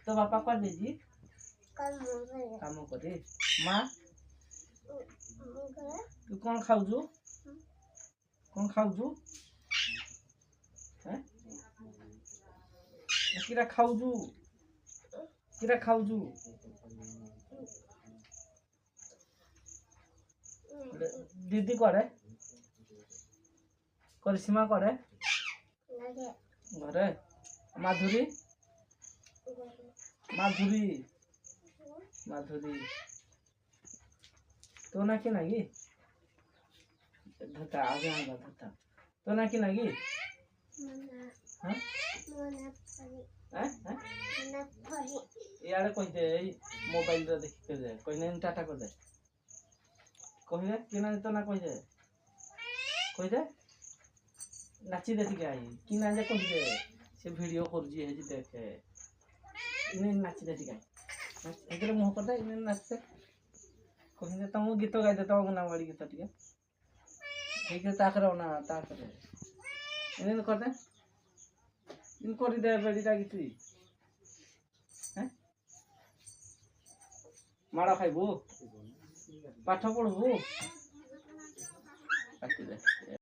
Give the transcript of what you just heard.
तो बापा कर दीजिए काम काम करे माँ करे तू कौन खाऊजू कौन खाऊजू हैं किरा खाऊजू दीदी करे करिश्मा करे लगे घरे माधुरी माधुरी माधुरी तो ना कि नागी धता आगे आगा धता तो ना कि नागी मना हाँ मना परी हैं हैं मना परी यार कह दे मोबाइल रे देखि के दे कह नहीं टाटा कर दे कह दे कि ना तो ना कह दे नाची दे ठीक आई कि ना जे कह दे से वीडियो कर जी है जी देखे इने नाची दे ठीक आई एकर मुंह कर दे इने नाचते कह दे तुम गीत गाई दे तो अंगनवाड़ी गीत ठीक है ठीक है ताकरे ना ताकरे इने कर दे इन कर दे बेडीटा गीत हैं माड़ा खाइबू पाठ पढ़बू काटी दे